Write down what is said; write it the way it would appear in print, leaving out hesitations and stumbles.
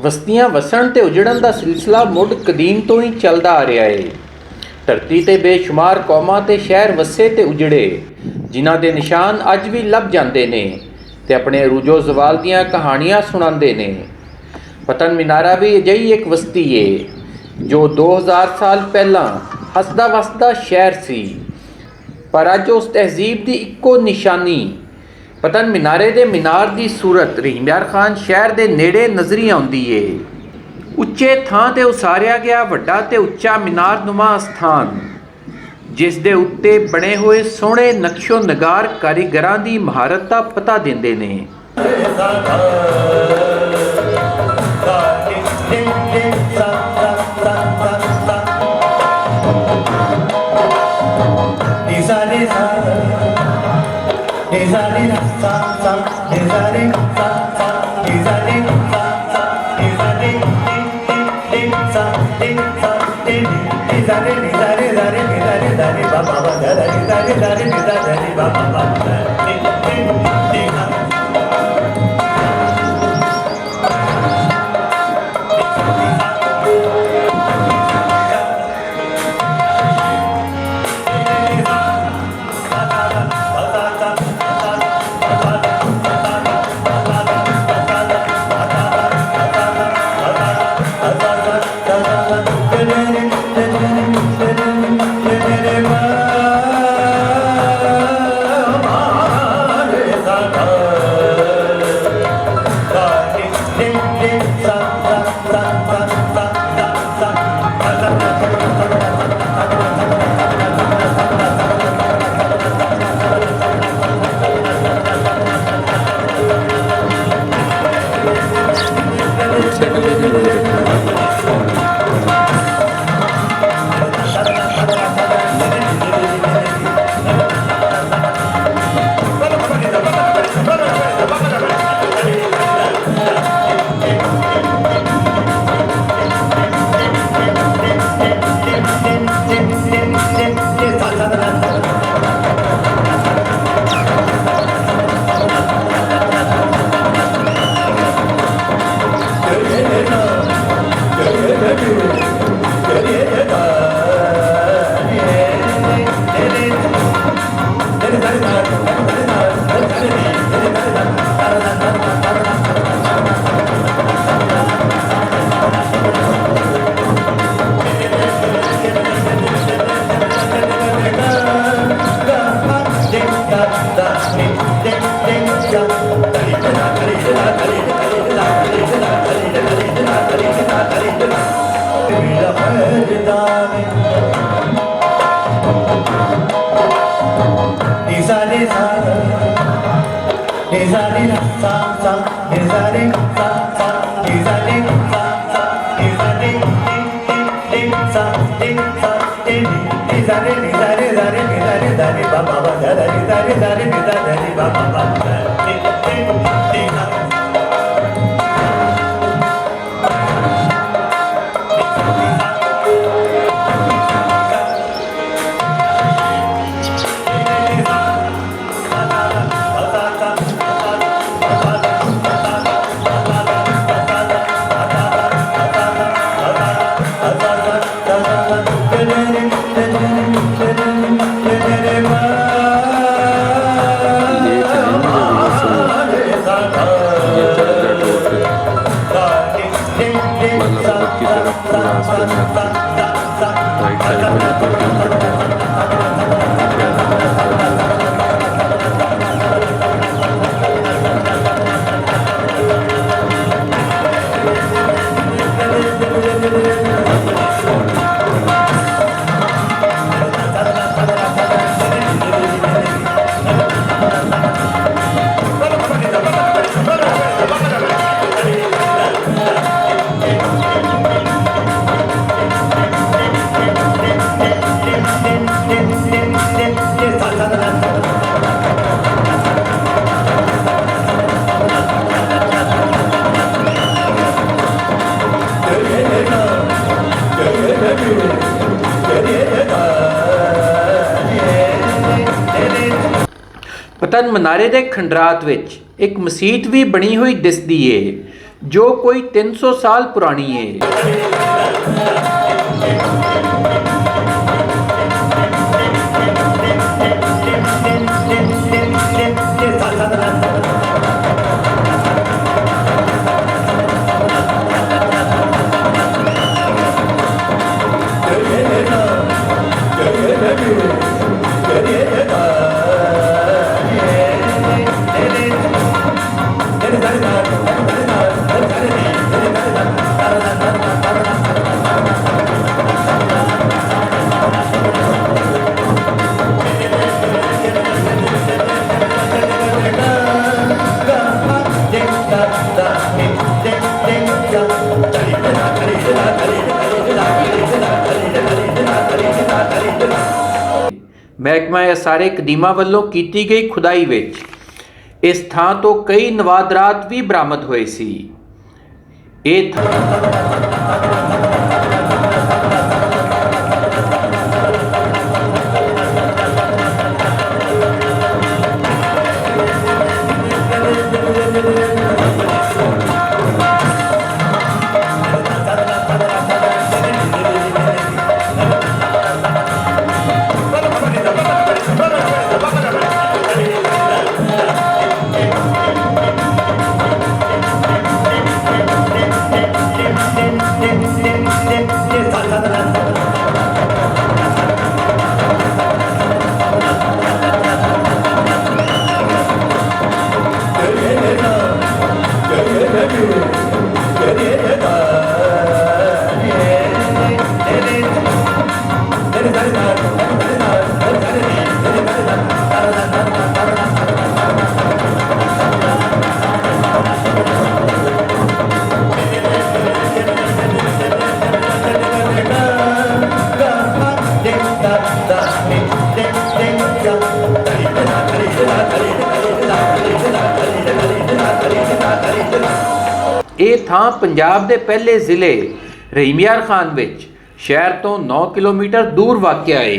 बस्तियां वसण ते उजड़न का सिलसिला मुढ़ कदीम तो ही चलता आ रहा है। धरती ते बेशुमार कौमां ते शहर वसे ते उजड़े जिन्हां दे निशान अज भी लभ जाते ने ते अपने अरूजो जवाल दीयां कहानियां सुणाते ने। पतन मीनारा भी अजिही एक बस्ती है जो 2000 साल पहला हसदा वसदा शहर सी, पर अज उस तहजीब की इक्को निशानी पतन मीनारे दे मीनार की सूरत रहीमयार खान शहर के नेड़े नजरी आउंदी है। उच्चे थां ते उसारिया गया वड्डा ते उच्चा मीनारनुमा अस्थान जिस दे उत्ते बने हुए सोहणे नक्शो नगार कारीगरां दी महारत का पता देंदे ने। ਵਤਨ ਮਨਾਰੇ ਦੇ ਖੰਡਰਾਤ ਵਿੱਚ ਇੱਕ ਮਸੀਤ ਵੀ ਬਣੀ ਹੋਈ ਦਿਸਦੀ ਏ ਜੋ ਕੋਈ 300 ਸਾਲ ਪੁਰਾਣੀ ਏ। महकमा आसारे कदीमा वालों की गई खुदाई विच इस थां तो कई नवादरात भी बरामद हुए सी। ਇਹ ਥਾਂ ਪੰਜਾਬ ਦੇ ਪਹਿਲੇ ਜ਼ਿਲ੍ਹੇ ਰਹੀਮਯਾਰ ਖਾਨ ਵਿੱਚ ਸ਼ਹਿਰ ਤੋਂ 9 ਕਿਲੋਮੀਟਰ ਦੂਰ ਵਾਕਿਆ ਹੈ।